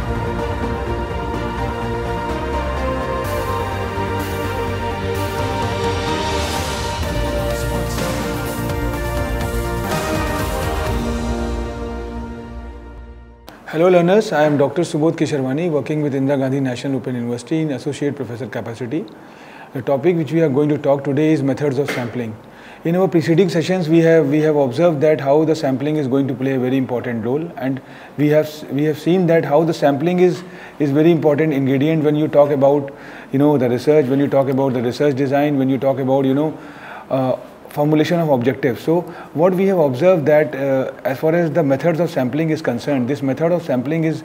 Hello learners, I am Dr. Subodh Kesharwani, working with Indira Gandhi National Open University in Associate Professor capacity. The topic which we are going to talk today is methods of sampling. In our preceding sessions, we have observed that how the sampling is going to play a very important role, and we have seen that how the sampling is very important ingredient when you talk about the research, when you talk about the research design, when you talk about formulation of objectives. So what we have observed that as far as the methods of sampling is concerned, this method of sampling is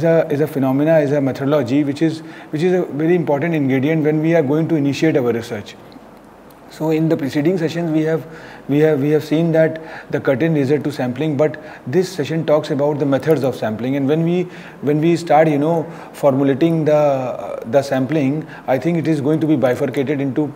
a phenomena, is a methodology which is a very important ingredient when we are going to initiate our research. So in the preceding sessions we have seen that the curtain raiser to sampling, but this session talks about the methods of sampling. And when we start formulating the sampling, I think it is going to be bifurcated into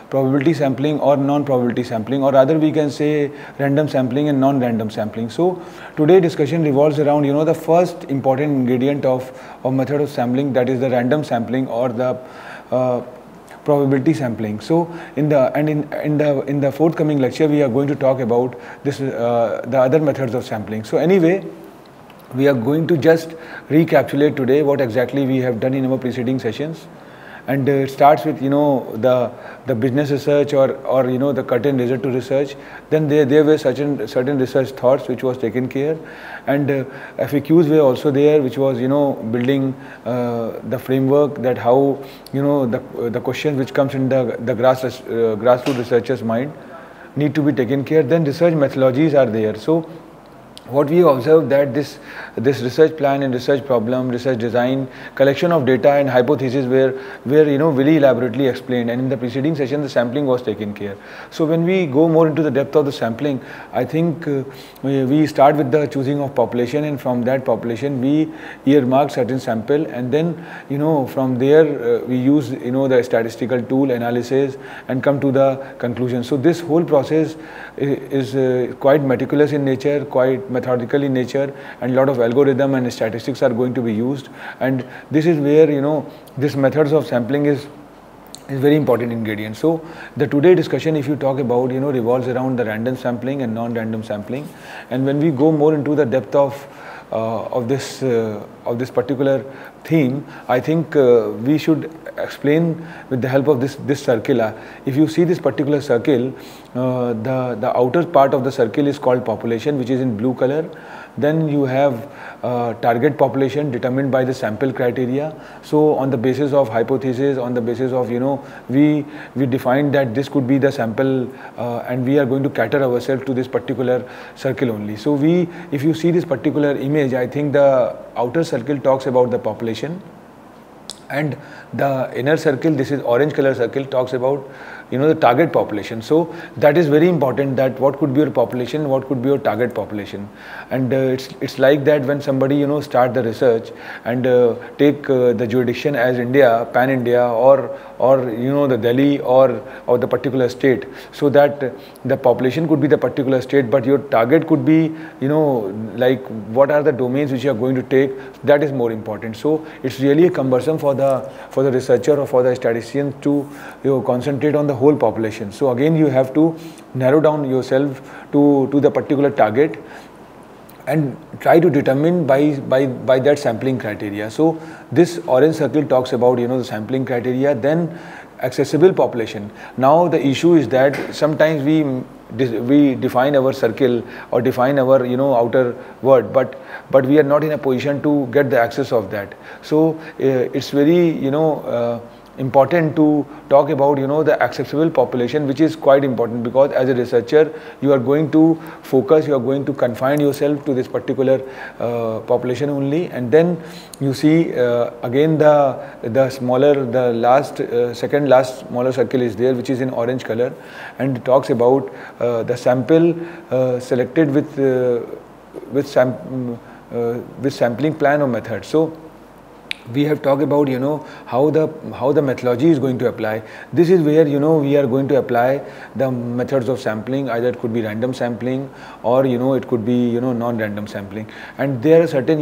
probability sampling or non-probability sampling, or rather we can say random sampling and non-random sampling. So today discussion revolves around the first important ingredient of method of sampling, that is the random sampling or the probability sampling. So in the forthcoming lecture we are going to talk about this the other methods of sampling. So anyway, we are going to just recapitulate today what exactly we have done in our preceding sessions, and it starts with the business research or the curtain raiser to research. Then there were certain research thoughts which was taken care, and FAQs were also there, which was building the framework, that how the questions which comes in the grassroots researchers mind need to be taken care. Then research methodologies are there. So what we observed that this research plan and research problem, research design, collection of data and hypotheses were very elaborately explained, and in the preceding session the sampling was taken care. So when we go more into the depth of the sampling, I think we start with the choosing of population, and from that population we earmark certain sample, and then from there we use the statistical tool analysis and come to the conclusion. So this whole process is quite meticulous in nature, quite methodical in nature, and a lot of algorithm and statistics are going to be used, and this is where this methods of sampling is very important ingredient. So the today discussion, if you talk about revolves around the random sampling and non-random sampling, and when we go more into the depth of this particular theme, I think we should explain with the help of this circle. If you see this particular circle, the outer part of the circle is called population, which is in blue color. Then you have target population determined by the sample criteria. So on the basis of hypothesis, on the basis of we defined that this could be the sample, and we are going to cater ourselves to this particular circle only. So if you see this particular image, I think the outer circle talks about the population, and the inner circle, this is orange color circle, talks about the target population. So that is very important, that what could be your population, what could be your target population. And it's like that when somebody start the research and take the jurisdiction as India, pan India, or the Delhi or the particular state, so that the population could be the particular state, but your target could be like what are the domains which you are going to take. That is more important. So it's really cumbersome for the researcher or for the statistician to concentrate on the whole population. So again you have to narrow down yourself to the particular target and try to determine by that sampling criteria. So this orange circle talks about the sampling criteria. Then accessible population. Now the issue is that sometimes we define our circle or define our outer word, but we are not in a position to get the access of that. So it's very important to talk about the accessible population, which is quite important, because as a researcher you are going to focus, you are going to confine yourself to this particular population only. And then you see again the smaller, the last second last smaller circle is there, which is in orange color, and it talks about the sample selected with sampling plan or method. So we have talked about how the methodology is going to apply. This is where we are going to apply the methods of sampling. Either it could be random sampling or it could be non-random sampling. And there are certain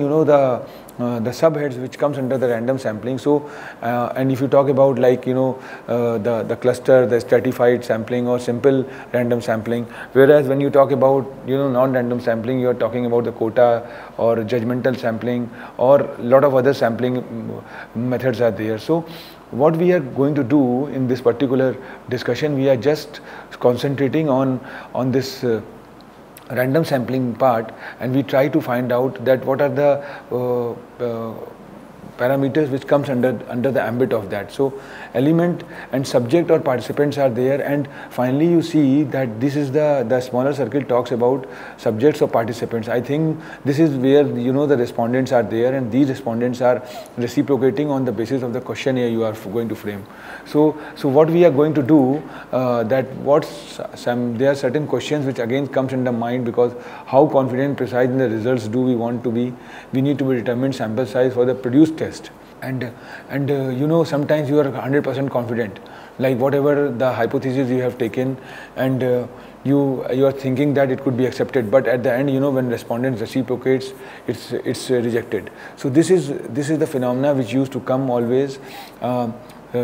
the subheads which comes under the random sampling. So and if you talk about like the cluster, the stratified sampling or simple random sampling, whereas when you talk about non-random sampling, you are talking about the quota or judgmental sampling, or a lot of other sampling methods are there. So what we are going to do in this particular discussion, we are just concentrating on this random sampling part, and we try to find out that what are the parameters which comes under the ambit of that. So element and subject or participants are there, and finally you see that this is the smaller circle talks about subjects or participants. I think this is where the respondents are there, and these respondents are reciprocating on the basis of the questionnaire you are going to frame. So what we are going to do, that there are certain questions which again comes in the mind, because how confident, precise in the results do we want to be? We need to be determined sample size for the produced test, and sometimes you are 100% confident, like whatever the hypothesis you have taken, and you are thinking that it could be accepted, but at the end when respondents reciprocates, it's rejected. So this is the phenomena which used to come always.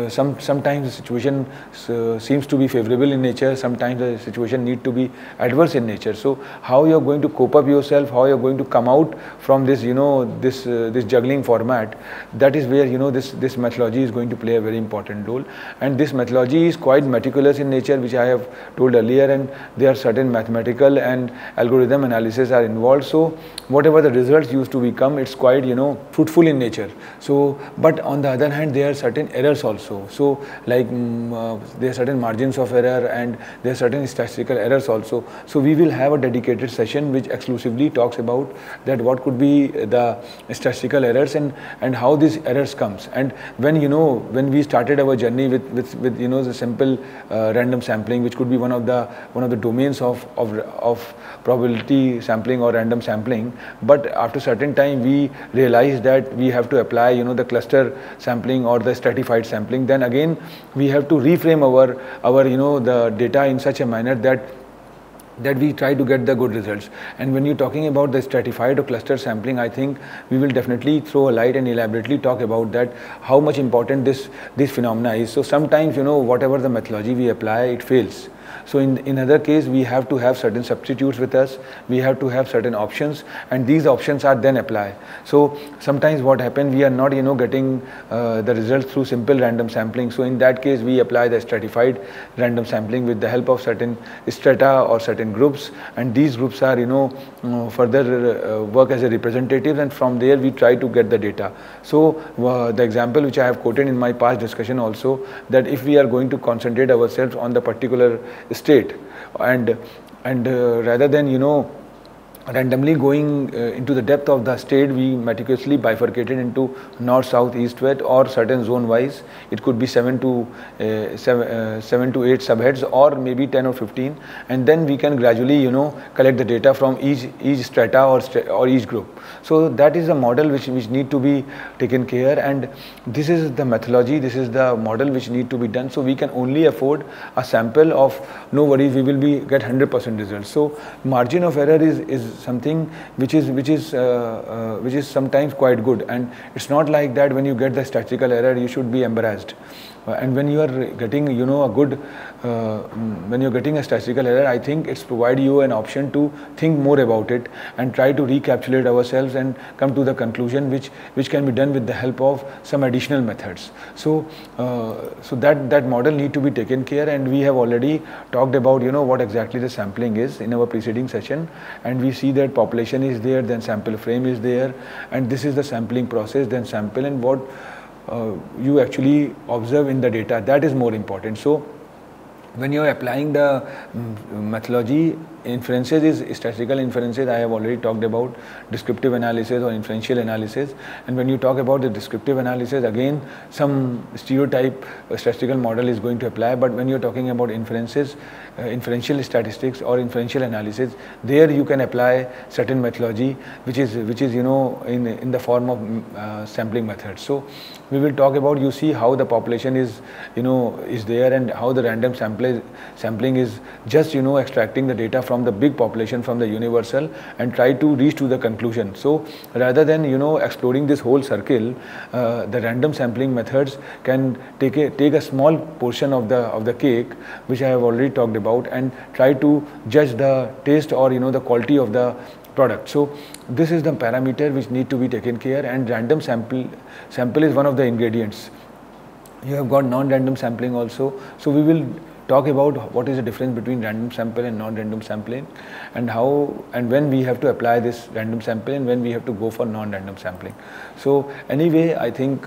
Sometimes the situation seems to be favorable in nature, sometimes the situation need to be adverse in nature. So how you are going to cope up yourself, how you are going to come out from this this juggling format, that is where this methodology is going to play a very important role. And this methodology is quite meticulous in nature, which I have told earlier, and there are certain mathematical and algorithm analysis are involved. So whatever the results used to become, it's quite fruitful in nature. So but on the other hand, there are certain errors also. So like there are certain margins of error, and there are certain statistical errors also. So we will have a dedicated session which exclusively talks about that what could be the statistical errors and how these errors comes. And when we started our journey with the simple random sampling, which could be one of the domains of probability sampling or random sampling, but after certain time we realized that we have to apply the cluster sampling or the stratified sampling. Then again we have to reframe our the data in such a manner that we try to get the good results. And when you're talking about the stratified or cluster sampling, I think we will definitely throw a light and elaborately talk about that, how much important this phenomena is. So sometimes whatever the methodology we apply, it fails. So in other case, we have to have certain substitutes with us, we have to have certain options, and these options are then applied. So sometimes what happens, we are not getting the results through simple random sampling. So in that case, we apply the stratified random sampling with the help of certain strata or certain groups, and these groups are further work as a representative, and from there we try to get the data. So the example which I have quoted in my past discussion also, that if we are going to concentrate ourselves on the particular state, and rather than randomly going into the depth of the state, we meticulously bifurcated into north, south, east, west, or certain zone wise. It could be 7 to 8 subheads, or maybe 10 or 15, and then we can gradually collect the data from each strata or each group. So that is a model which need to be taken care, and this is the methodology, this is the model which need to be done. So we can only afford a sample of, no worries, we will get 100% results. So margin of error is something which is sometimes quite good, and it's not like that when you get the statistical error you should be embarrassed. And when you are getting when you're getting a statistical error, I think it's provide you an option to think more about it and try to recapitulate ourselves and come to the conclusion which can be done with the help of some additional methods. So that model need to be taken care, and we have already talked about what exactly the sampling is in our preceding session, and we see that population is there, then sample frame is there, and this is the sampling process, then sample, and what you actually observe in the data, that is more important. So when you are applying the methodology, inferences is statistical inferences. I have already talked about descriptive analysis or inferential analysis, and when you talk about the descriptive analysis, again some stereotype statistical model is going to apply. But when you are talking about inferences, inferential statistics or inferential analysis, there you can apply certain methodology which is in the form of sampling methods. So we will talk about, you see how the population is there, and how the random sampling is just extracting the data from from the big population, from the universal, and try to reach to the conclusion. So rather than exploring this whole circle, the random sampling methods can take a small portion of the cake, which I have already talked about, and try to judge the taste or the quality of the product. So this is the parameter which need to be taken care, and random sample is one of the ingredients. You have got non-random sampling also. So we will talk about what is the difference between random sample and non-random sampling, and how and when we have to apply this random sampling and when we have to go for non-random sampling. So anyway, I think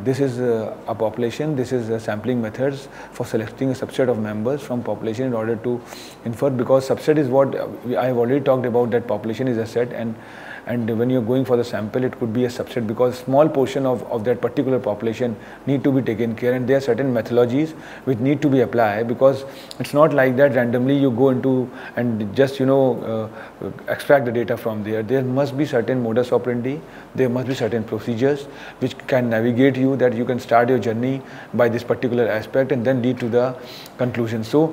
this is a population, this is sampling methods for selecting a subset of members from population in order to infer, because subset is what I have already talked about, that population is a set, and when you're going for the sample, it could be a subset, because small portion of that particular population need to be taken care, and there are certain methodologies which need to be applied, because it's not like that randomly you go into and just extract the data from there. There must be certain modus operandi, there must be certain procedures which can navigate you, that you can start your journey by this particular aspect and then lead to the conclusion. So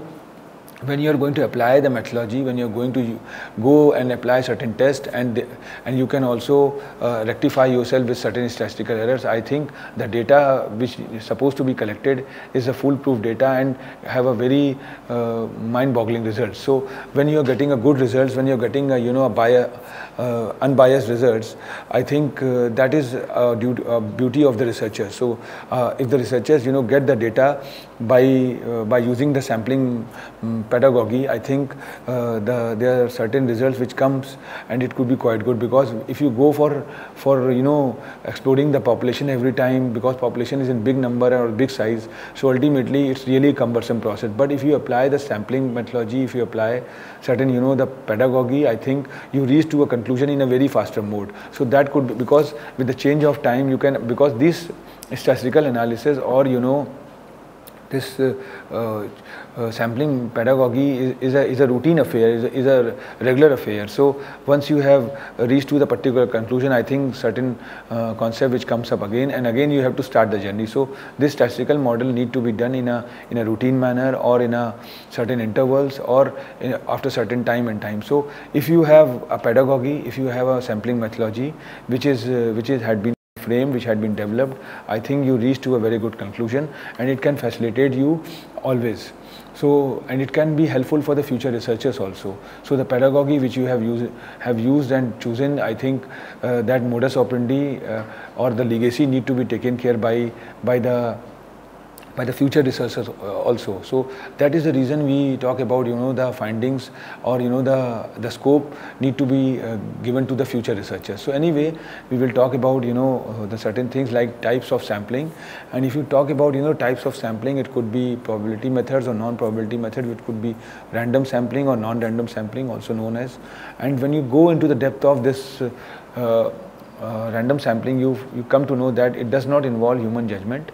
when you are going to apply the methodology, when you are going to go and apply certain tests, and you can also rectify yourself with certain statistical errors, I think the data which is supposed to be collected is a foolproof data and have a very mind-boggling results. So when you are getting a good results, when you are getting unbiased results, I think that is a beauty of the researchers. So if the researchers get the data by using the sampling pedagogy, I think there are certain results which comes, and it could be quite good, because if you go for exploring the population every time, because population is in big number or big size, so ultimately it's really a cumbersome process. But if you apply the sampling methodology, if you apply certain the pedagogy, I think you reach to a conclusion in a very faster mode. So that could, because with the change of time you can, because this statistical analysis or this sampling pedagogy is a routine affair, is a regular affair. So once you have reached to the particular conclusion, I think certain concept which comes up again and again, you have to start the journey. So this statistical model need to be done in a routine manner, or in a certain intervals, or after certain time and time. So if you have a pedagogy, if you have a sampling methodology which had been framed, which had been developed, I think you reach to a very good conclusion, and it can facilitate you always. So, and it can be helpful for the future researchers also. So the pedagogy which you have used and chosen, I think that modus operandi or the legacy need to be taken care by the future researchers also. So that is the reason we talk about the findings, or the scope need to be given to the future researchers. So anyway, we will talk about the certain things like types of sampling. And if you talk about types of sampling, it could be probability methods or non-probability method, it could be random sampling or non-random sampling, also known as. And when you go into the depth of this random sampling, you come to know that it does not involve human judgment.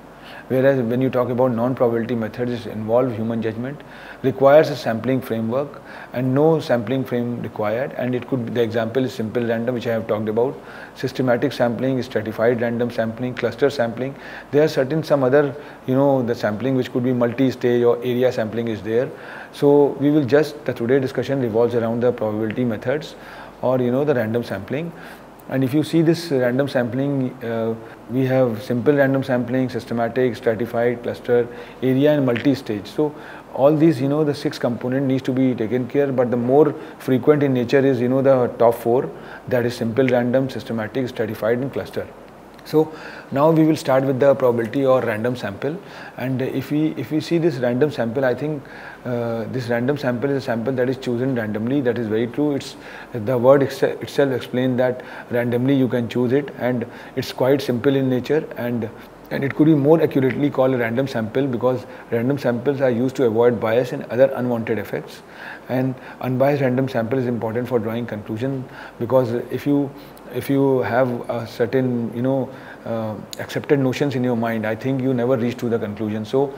Whereas when you talk about non-probability methods, it involves human judgment, requires a sampling framework, and no sampling frame required. And it could be, the example is simple random, which I have talked about, systematic sampling, stratified random sampling, cluster sampling. There are some other the sampling which could be multi-stage or area sampling is there. So we will just, the today discussion revolves around the probability methods or the random sampling. And if you see this random sampling, we have simple random sampling, systematic, stratified, cluster, area, and multi-stage. So all these, the 6 components needs to be taken care, but the more frequent in nature is, the top 4, that is simple random, systematic, stratified, and cluster. So now we will start with the probability or random sample. And if we see this random sample, I think this random sample is a sample that is chosen randomly. That is very true. It's the word itself explains that randomly you can choose it, and it's quite simple in nature, and it could be more accurately called a random sample, because random samples are used to avoid bias and other unwanted effects. And unbiased random sample is important for drawing conclusion, because if you have a certain accepted notions in your mind, I think you never reach to the conclusion. So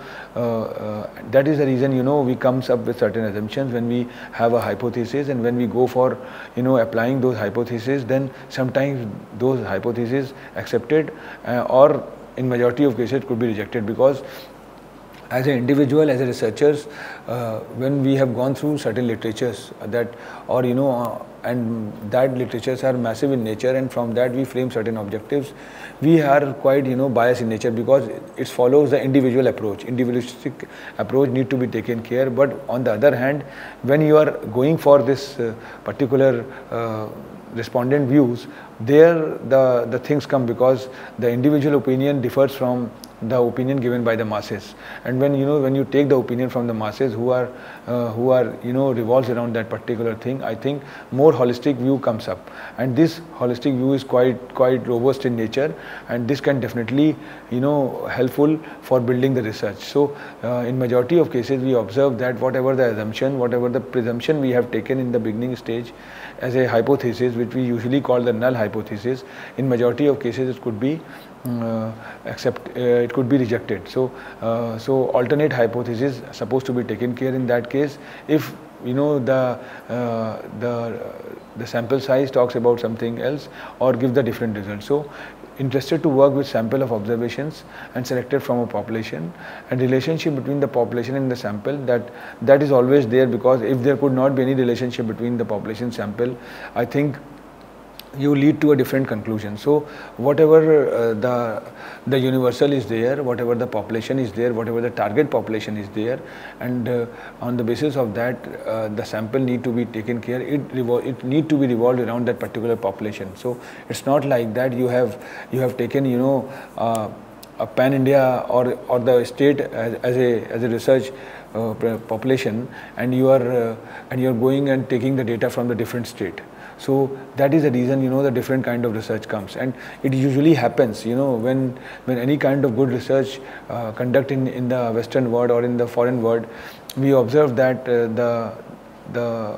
that is the reason we comes up with certain assumptions when we have a hypothesis, and when we go for applying those hypotheses, then sometimes those hypotheses accepted or in majority of cases it could be rejected, because as an individual, as a researchers, when we have gone through certain literatures that, or and that literatures are massive in nature, and from that we frame certain objectives, we are quite biased in nature, because it follows the individual approach. Individualistic approach need to be taken care. But on the other hand, when you are going for this particular respondent views, there the things come, because the individual opinion differs from the opinion given by the masses. And when you take the opinion from the masses, who are revolves around that particular thing, I think more holistic view comes up, and this holistic view is quite robust in nature, and this can definitely helpful for building the research. So in majority of cases we observe that whatever the assumption, whatever the presumption we have taken in the beginning stage as a hypothesis, which we usually call the null hypothesis, in majority of cases it could be it could be rejected. So alternate hypothesis supposed to be taken care in that case, if the sample size talks about something else or give the different results. So interested to work with sample of observations and selected from a population, and relationship between the population and the sample, that is always there, because if there could not be any relationship between the population sample, I think you lead to a different conclusion. So whatever the universal is there, whatever the population is there, whatever the target population is there, and on the basis of that the sample need to be taken care. It need to be revolved around that particular population. So it's not like that you have taken a pan India or the state as a research population, and you are going and taking the data from the different state. So that is the reason the different kind of research comes, and it usually happens when any kind of good research conduct in the Western world or in the foreign world, we observe that the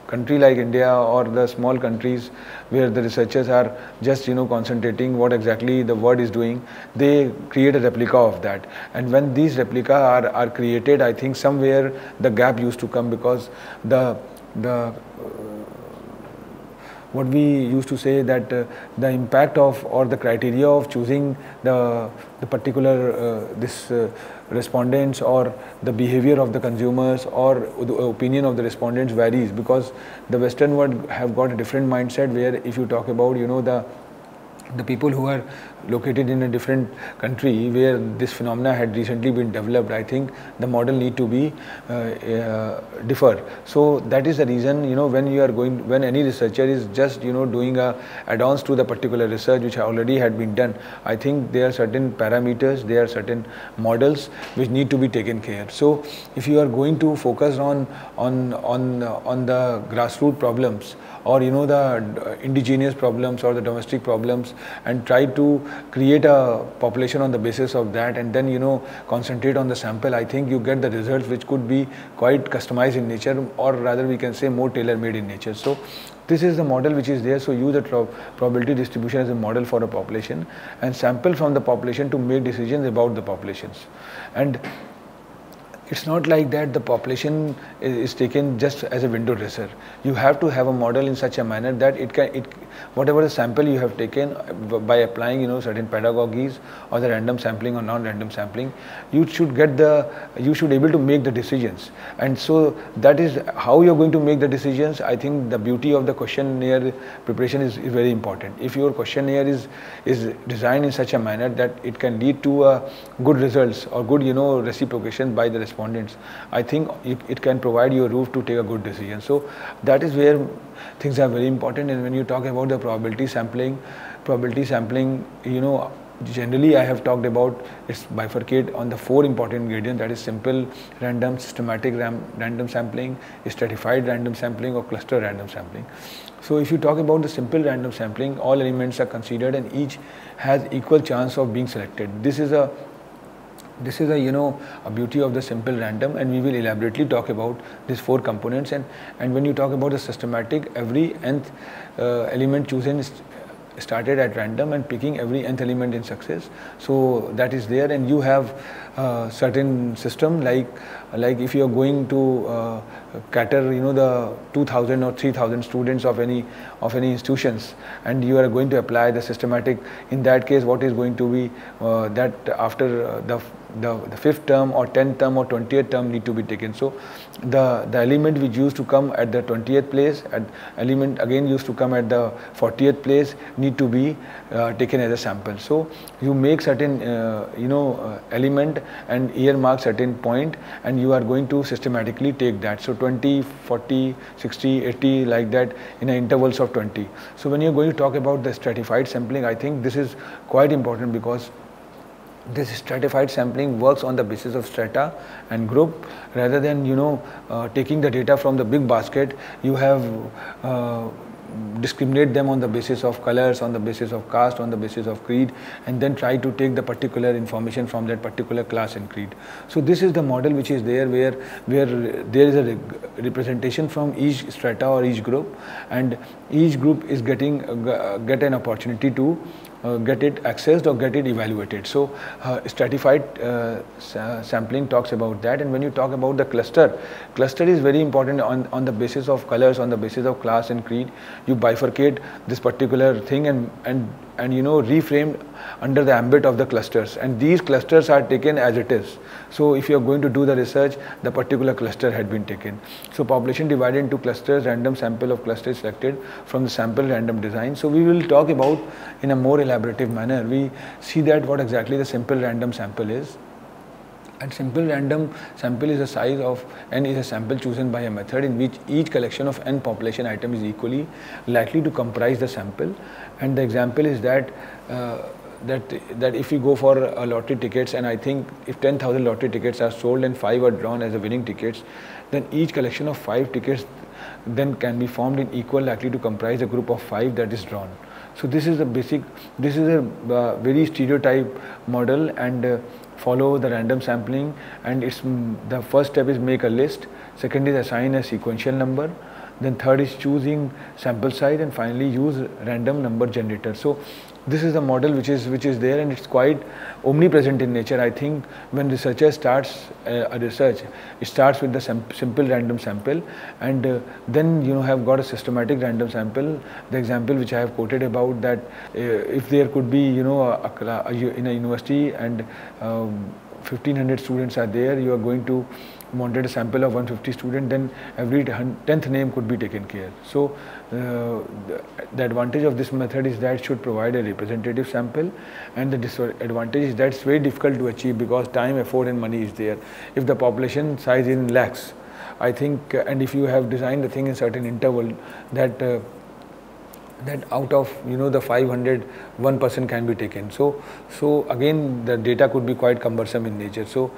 country like India or the small countries where the researchers are just concentrating what exactly the world is doing, they create a replica of that. And when these replica are created, I think somewhere the gap used to come, because the what we used to say that the impact of or the criteria of choosing the particular respondents, or the behavior of the consumers, or the opinion of the respondents varies, because the Western world have got a different mindset, where if you talk about the people who are located in a different country where this phenomena had recently been developed, I think the model need to be differ. So that is the reason when any researcher is just doing add-ons to the particular research which already had been done, I think there are certain parameters, there are certain models which need to be taken care. So if you are going to focus on the grassroots problems, or the indigenous problems or the domestic problems, and try to create a population on the basis of that, and then concentrate on the sample, I think you get the results which could be quite customized in nature, or rather we can say more tailor-made in nature. So this is the model which is there. So use the probability distribution as a model for a population, and sample from the population to make decisions about the populations. And it's not like that the population is taken just as a window dresser. You have to have a model in such a manner that whatever the sample you have taken, by applying certain pedagogies or the random sampling or non-random sampling, you should able to make the decisions. And so that is how you're going to make the decisions. I think the beauty of the questionnaire preparation is very important. If your questionnaire is designed in such a manner that it can lead to good results or good reciprocation by the respondents, I think it can provide you a roof to take a good decision. So that is where things are very important. And when you talk about the probability sampling, generally I have talked about it's bifurcate on the 4 important ingredients, that is simple random, systematic random sampling, stratified random sampling, or cluster random sampling. So if you talk about the simple random sampling, all elements are considered and each has equal chance of being selected. This is a beauty of the simple random, and we will elaborately talk about these 4 components. And when you talk about the systematic, every nth element chosen is started at random and picking every nth element in success. So that is there, and you have certain system like if you are going to cater, you know, the 2,000 or 3,000 students of any institutions, and you are going to apply the systematic. In that case, what is going to be that after the fifth term or 10th term or 20th term need to be taken. So the element which used to come at the 20th place, and element again used to come at the 40th place, need to be taken as a sample. So you make certain element and earmark certain point, and you are going to systematically take that. So 20, 40, 60, 80, like that, in intervals of 20. So when you're going to talk about the stratified sampling, I think this is quite important, because this stratified sampling works on the basis of strata and group, rather than taking the data from the big basket. You have discriminate them on the basis of colors, on the basis of caste, on the basis of creed, and then try to take the particular information from that particular class and creed. So this is the model which is there, where there is a representation from each strata or each group, and each group is get an opportunity to get it accessed or get it evaluated. So stratified sampling talks about that. And when you talk about the cluster is very important on the basis of colors, on the basis of class and creed. You bifurcate this particular thing and reframed under the ambit of the clusters, and these clusters are taken as it is. So if you are going to do the research, the particular cluster had been taken. So population divided into clusters, random sample of clusters selected from the sample random design. So we will talk about in a more elaborative manner. We see that what exactly the simple random sample is. And simple random sample is a size of n is a sample chosen by a method in which each collection of n population item is equally likely to comprise the sample. And the example is that that if you go for a lottery tickets, and I think if 10,000 lottery tickets are sold and 5 are drawn as the winning tickets, then each collection of 5 tickets then can be formed in equal likely to comprise a group of 5 that is drawn. So this is a very stereotype model, and follow the random sampling. And it's the first step is make a list, second is assign a sequential number, then third is choosing sample size, and finally use random number generator. So this is the model which is there, and it's quite omnipresent in nature. I think when researcher starts a research, it starts with the simple random sample, and then have got a systematic random sample. The example which I have quoted about that, if there could be in a university and 1,500 students are there, you are going to wanted a sample of 150 students, then every 10th name could be taken care. So the advantage of this method is that it should provide a representative sample, and the disadvantage is that it's very difficult to achieve, because time, effort and money is there. If the population size is in lakhs, I think, and if you have designed the thing in certain interval, that out of the 500, 1% can be taken. So again the data could be quite cumbersome in nature. So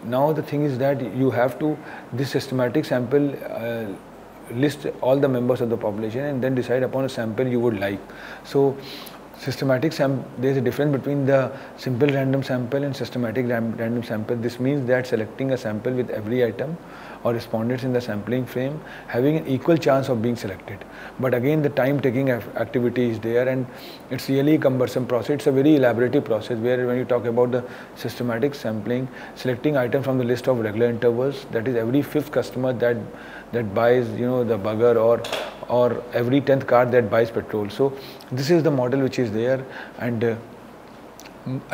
now the thing is that you have to, this systematic sample, list all the members of the population and then decide upon a sample you would like. So systematic sample, there is a difference between the simple random sample and systematic random sample. This means that selecting a sample with every item or respondents in the sampling frame having an equal chance of being selected. But again the time taking activity is there, and it's really a cumbersome process. It's a very elaborative process, where when you talk about the systematic sampling, selecting item from the list of regular intervals, that is every 5th customer that buys the burger, or every 10th car that buys petrol. So this is the model which is there, and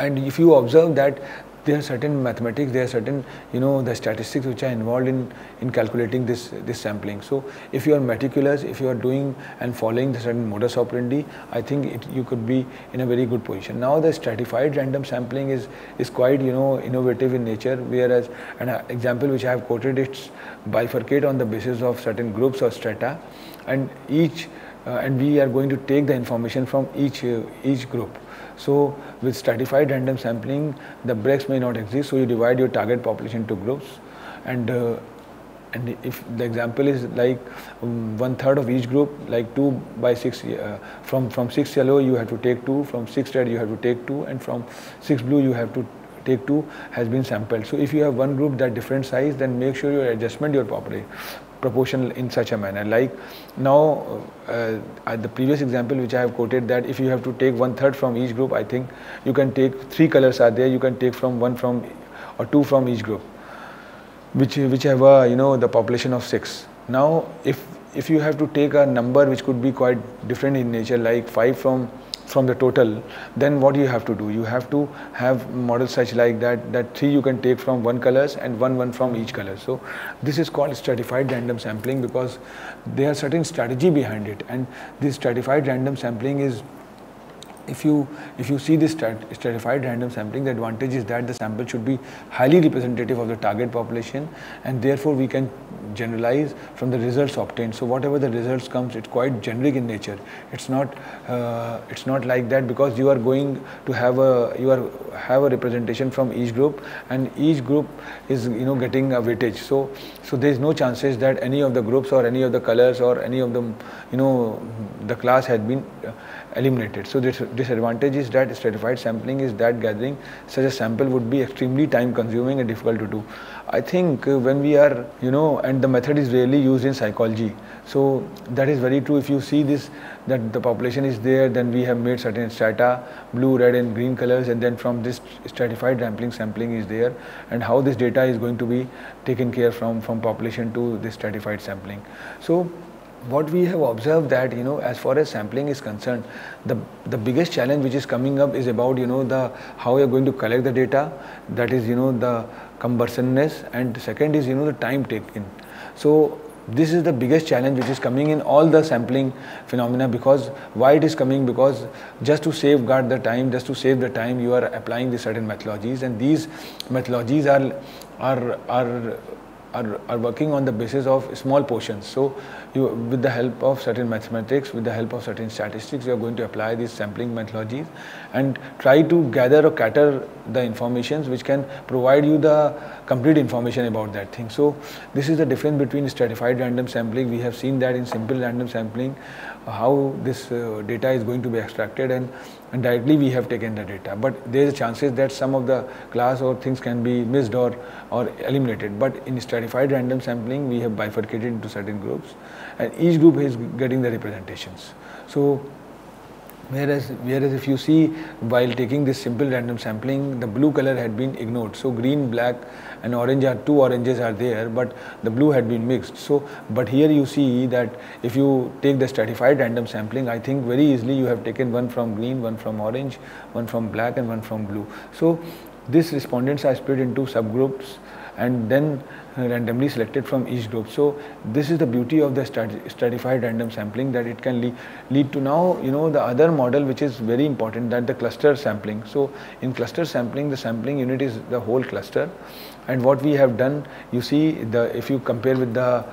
if you observe that there are certain mathematics, there are certain the statistics which are involved in calculating this sampling. So if you are meticulous, if you are doing and following the certain modus operandi, I think you could be in a very good position. Now the stratified random sampling is quite innovative in nature, whereas an example which I have quoted, it's bifurcate on the basis of certain groups or strata, and and we are going to take the information from each group. So with stratified random sampling, the breaks may not exist, so you divide your target population into groups, and if the example is like 1/3 of each group, like 2 by 6, from 6 yellow you have to take 2, from 6 red you have to take 2, and from 6 blue you have to take 2, has been sampled. So if you have one group that different size, then make sure you adjustment your proportion in such a manner. Like now the previous example which I have quoted, that if you have to take 1/3 from each group, I think you can take 3 colors are there, you can take from 1 from or 2 from each group. which have a, the population of 6. Now if you have to take a number which could be quite different in nature, like 5 from the total, then what you have to do, you have to have models such like that 3 you can take from one colors and one from each color. So this is called stratified random sampling, because there are certain strategy behind it. And this stratified random sampling is, if you see this stratified random sampling, the advantage is that the sample should be highly representative of the target population, and therefore we can generalize from the results obtained. So whatever the results comes, it's quite generic in nature. It's not like that, because you are going to have a representation from each group, and each group is getting a weightage. So there is no chances that any of the groups or any of the colors or any of them the class had been eliminated. So this disadvantage is that stratified sampling is that gathering such a sample would be extremely time consuming and difficult to do. I think when we are, and the method is rarely used in psychology. So that is very true. If you see this, that the population is there, then we have made certain strata, blue, red and green colors, and then from this stratified sampling is there, and how this data is going to be taken care from population to this stratified sampling. So what we have observed that, as far as sampling is concerned, the biggest challenge which is coming up is about, the how you are going to collect the data, that is, the cumbersomeness, and second is, the time taken. So this is the biggest challenge which is coming in all the sampling phenomena. Because why it is coming? Because just to safeguard the time, just to save the time, you are applying the certain methodologies, and these methodologies are working on the basis of small portions. So with the help of certain mathematics, with the help of certain statistics, you are going to apply these sampling methodologies and try to gather or cater the informations which can provide you the complete information about that thing. So this is the difference between stratified random sampling. We have seen that in simple random sampling, how this data is going to be extracted, and directly we have taken the data, but there is a chances that some of the class or things can be missed or eliminated. But in stratified random sampling, we have bifurcated into certain groups, and each group is getting the representations. So whereas if you see, while taking this simple random sampling, the blue color had been ignored. So green, black and orange, are two oranges are there, but the blue had been mixed. So but here you see that if you take the stratified random sampling, I think very easily you have taken one from green, one from orange, one from black and one from blue. So these respondents are split into subgroups and then randomly selected from each group. So this is the beauty of the stratified random sampling, that it can lead to now, the other model which is very important, that the cluster sampling. So in cluster sampling, the sampling unit is the whole cluster, and what we have done, you see, if you compare with the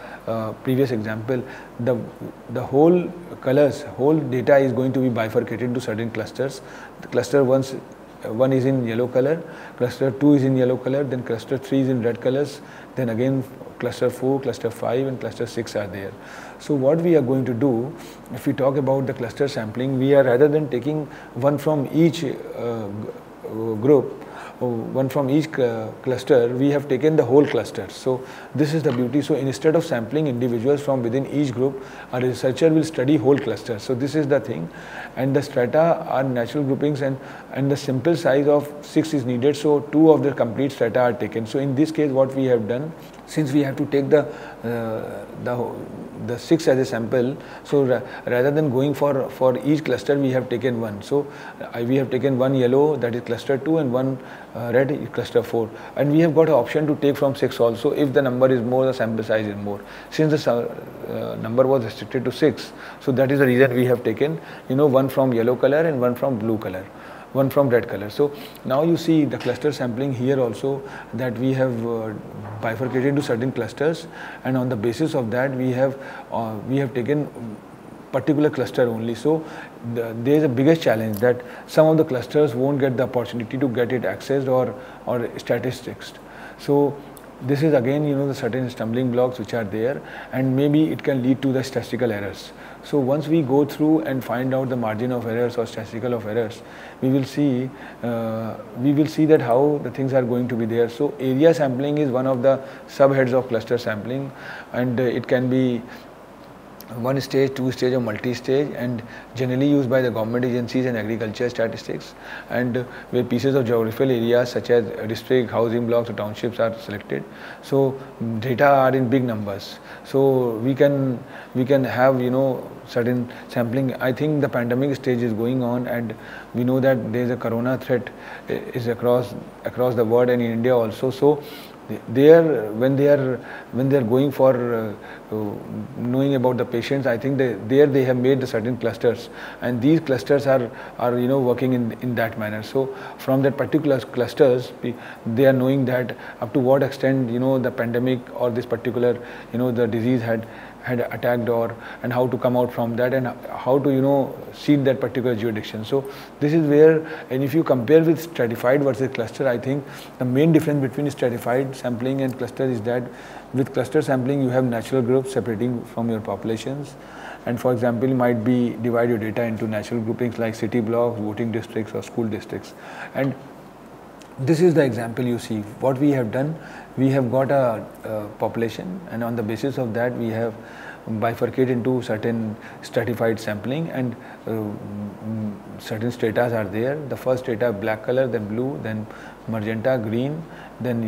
previous example, the whole colors, whole data is going to be bifurcated into certain clusters. The cluster one is in yellow color, cluster 2 is in yellow color, then cluster 3 is in red colors, then again cluster 4, cluster 5 and cluster 6 are there. So what we are going to do, if we talk about the cluster sampling, we are, rather than taking one from each group, one from each cluster, we have taken the whole cluster. So this is the beauty. So instead of sampling individuals from within each group, a researcher will study whole clusters. So this is the thing, and the strata are natural groupings, and the simple size of 6 is needed, so 2 of the complete strata are taken. So in this case, what we have done, since we have to take the 6 as a sample, so rather than going for each cluster, we have taken one. So we have taken one yellow, that is cluster 2, and one red is cluster 4, and we have got an option to take from 6 also. If the number is more, the sample size is more. Since the number was restricted to 6, so that is the reason we have taken, one from yellow color and one from blue color, one from red color. So now you see the cluster sampling here also, that we have bifurcated into certain clusters, and on the basis of that we have taken particular cluster only. So there is a biggest challenge that some of the clusters won't get the opportunity to get it accessed or statistics. So this is again, the certain stumbling blocks which are there, and maybe it can lead to the statistical errors. So once we go through and find out the margin of errors or statistical of errors, we will see that how the things are going to be there. So area sampling is one of the subheads of cluster sampling, and it can be one stage, two stage or multi-stage, and generally used by the government agencies and agriculture statistics, and where pieces of geographical areas such as district, housing blocks or townships are selected. So data are in big numbers, so we can have certain sampling. I think the pandemic stage is going on, and we know that there is a corona threat is across the world and in India also. So when they are going for knowing about the patients, I think they have made the certain clusters, and these clusters are working in that manner. So from that particular clusters, they are knowing that up to what extent the pandemic or this particular the disease had attacked, and how to come out from that, and how to seed that particular jurisdiction. So this is where, and if you compare with stratified versus cluster, I think the main difference between stratified sampling and cluster is that with cluster sampling you have natural groups separating from your populations, and for example you might divide your data into natural groupings like city blocks, voting districts or school districts. And this is the example you see. What we have done, we have got a population, and on the basis of that we have bifurcated into certain stratified sampling, and certain stratas are there. The first strata black color, then blue, then magenta, green, then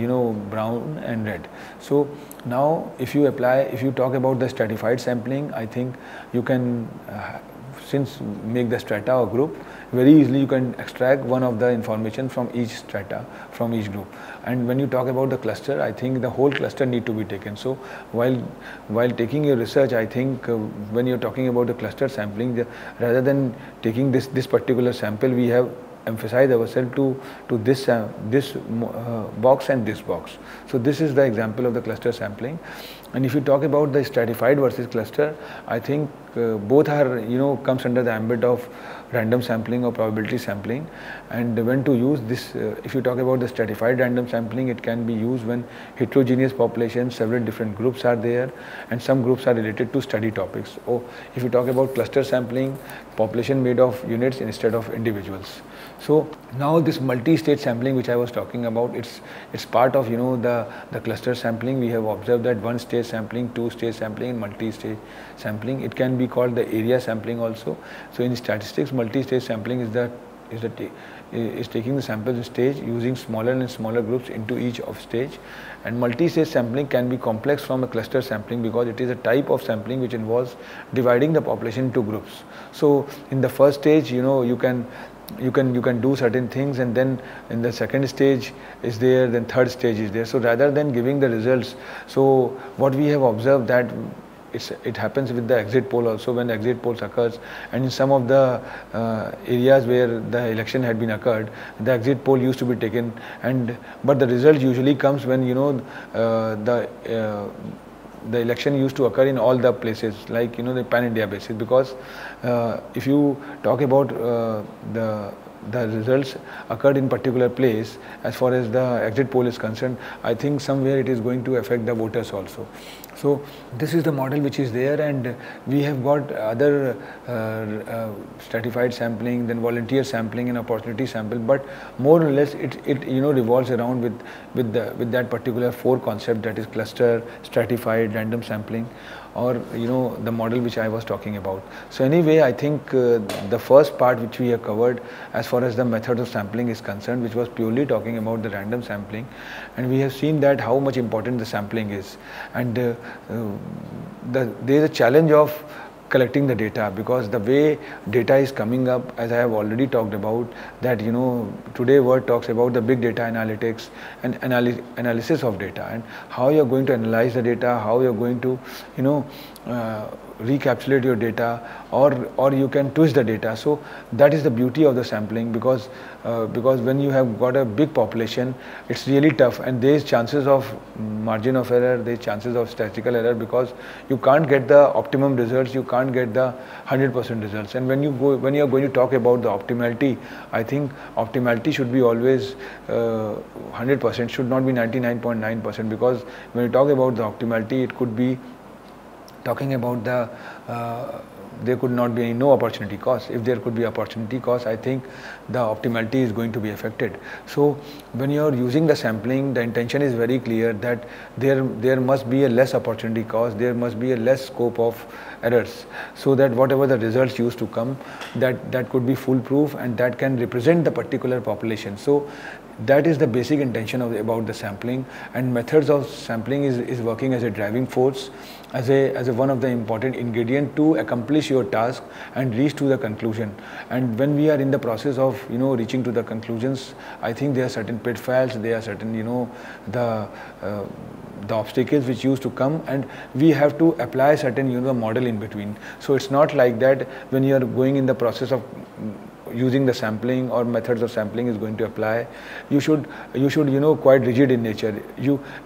brown and red. So now if you talk about the stratified sampling, I think you can since make the strata or group, very easily you can extract one of the information from each strata, from each group. And when you talk about the cluster, I think the whole cluster need to be taken. So while taking your research, I think when you're talking about the cluster sampling, rather than taking this particular sample, we have emphasize ourselves to this box and this box. So this is the example of the cluster sampling. And if you talk about the stratified versus cluster, I think both are comes under the ambit of random sampling or probability sampling. And when to use this, if you talk about the stratified random sampling, it can be used when heterogeneous populations, several different groups are there, and some groups are related to study topics. Or if you talk about cluster sampling, population made of units instead of individuals. So now this multi-stage sampling which I was talking about, it's part of the cluster sampling. We have observed that one stage sampling, two stage sampling, and multi-stage sampling. It can be called the area sampling also. So in statistics, multi-stage sampling is taking the samples stage using smaller and smaller groups into each of stage. And multi-stage sampling can be complex from a cluster sampling because it is a type of sampling which involves dividing the population into groups. So in the first stage, you can do certain things, and then in the second stage is there, then third stage is there. So rather than giving the results, so what we have observed that it happens with the exit poll also. When the exit polls occurs, and in some of the areas where the election had been occurred, the exit poll used to be taken, but the result usually comes when the election used to occur in all the places, like the pan-India basis, because if you talk about the results occurred in particular place, as far as the exit poll is concerned, I think somewhere it is going to affect the voters also. So this is the model which is there, and we have got other stratified sampling, then volunteer sampling and opportunity sample, but more or less it revolves around with that particular four concept, that is cluster, stratified, random sampling, or the model which I was talking about. So anyway, I think the first part which we have covered as far as the method of sampling is concerned, which was purely talking about the random sampling, and we have seen that how much important the sampling is, and there is a challenge of collecting the data, because the way data is coming up, as I have already talked about, that today world talks about the big data analytics and analysis of data, and how you are going to analyze the data, how you are going to recapitulate your data, or you can twist the data. So that is the beauty of the sampling, because when you have got a big population, it's really tough, and there is chances of margin of error, there is chances of statistical error, because you can't get the optimum results, you can't get the 100% results. And when you are going to talk about the optimality, I think optimality should be always 100%, should not be 99.9%, because when you talk about the optimality, it could be talking about the there could not be no opportunity cost. If there could be opportunity cost, I think the optimality is going to be affected. So when you are using the sampling, the intention is very clear that there must be a less opportunity cost, there must be a less scope of errors, so that whatever the results used to come, that could be foolproof and that can represent the particular population. So that is the basic intention about the sampling, and methods of sampling is working as a driving force, as a one of the important ingredient to accomplish your task and reach to the conclusion. And when we are in the process of reaching to the conclusions, I think there are certain pitfalls, there are certain the obstacles which used to come, and we have to apply certain the model in between. So it's not like that when you are going in the process of using the sampling or methods of sampling is going to apply, you should quite rigid in nature.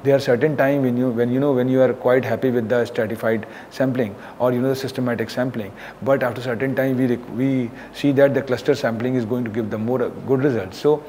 There are certain time when you are quite happy with the stratified sampling or the systematic sampling, but after certain time we see that the cluster sampling is going to give the more good results. So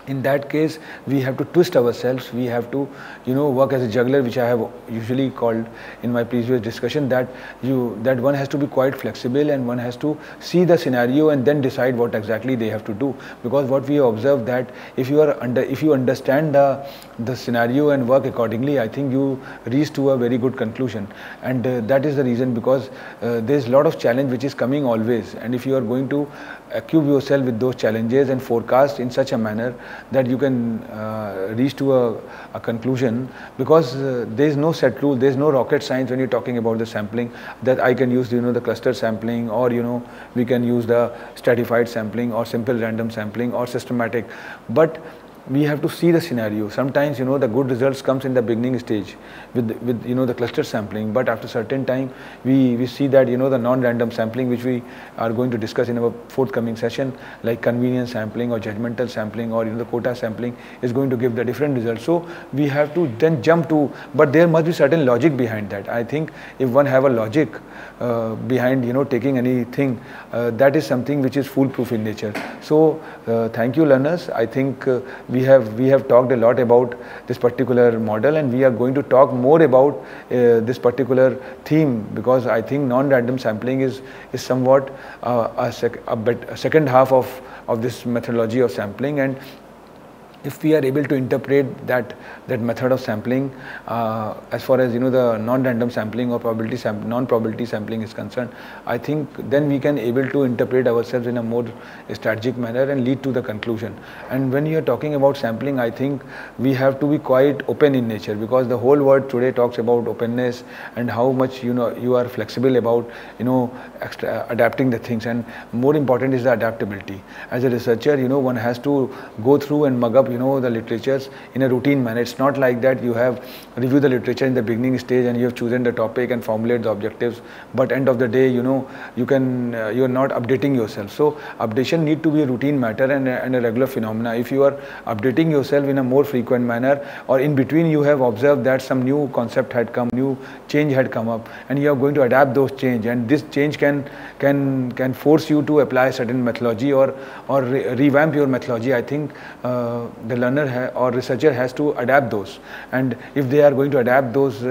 in that case, we have to twist ourselves. We have to, work as a juggler, which I have usually called in my previous discussion, that one has to be quite flexible and one has to see the scenario and then decide what exactly they have to do. Because what we observe that if you understand the scenario and work accordingly, I think you reach to a very good conclusion. And that is the reason, because there is a lot of challenge which is coming always, and if you are going to equip yourself with those challenges and forecast in such a manner that you can reach to a conclusion, because there is no set rule, there is no rocket science when you're talking about the sampling, that I can use the cluster sampling, or we can use the stratified sampling or simple random sampling or systematic. But we have to see the scenario. Sometimes the good results comes in the beginning stage with the cluster sampling, but after certain time we see that the non-random sampling, which we are going to discuss in our forthcoming session, like convenience sampling or judgmental sampling or the quota sampling, is going to give the different results. So we have to then jump to, but there must be certain logic behind that. I think if one have a logic behind taking anything, that is something which is foolproof in nature. So thank you, learners. I think we have talked a lot about this particular model, and we are going to talk more about this particular theme, because I think non-random sampling is somewhat a second half of this methodology of sampling. And if we are able to interpret that method of sampling as far as the non-random sampling or non-probability sampling is concerned, I think then we can able to interpret ourselves in a more strategic manner and lead to the conclusion. And when you are talking about sampling, I think we have to be quite open in nature, because the whole world today talks about openness and how much you are flexible about adapting the things, and more important is the adaptability. As a researcher, one has to go through and mug up the literatures in a routine manner. It's not like that you have reviewed the literature in the beginning stage and you have chosen the topic and formulate the objectives, but end of the day you're not updating yourself. So updation need to be a routine matter and a regular phenomena. If you are updating yourself in a more frequent manner, or in between you have observed that some new concept had come, new change had come up, and you are going to adapt those change, and this change can force you to apply certain methodology or revamp your methodology. I think the learner or researcher has to adapt those, and if they are going to adapt those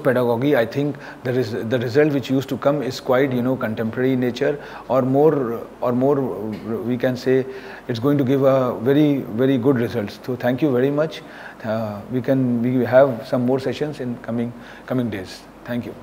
pedagogy, I think the result which used to come is quite contemporary in nature, or more we can say it's going to give a very, very good results. So thank you very much. We have some more sessions in coming days. Thank you.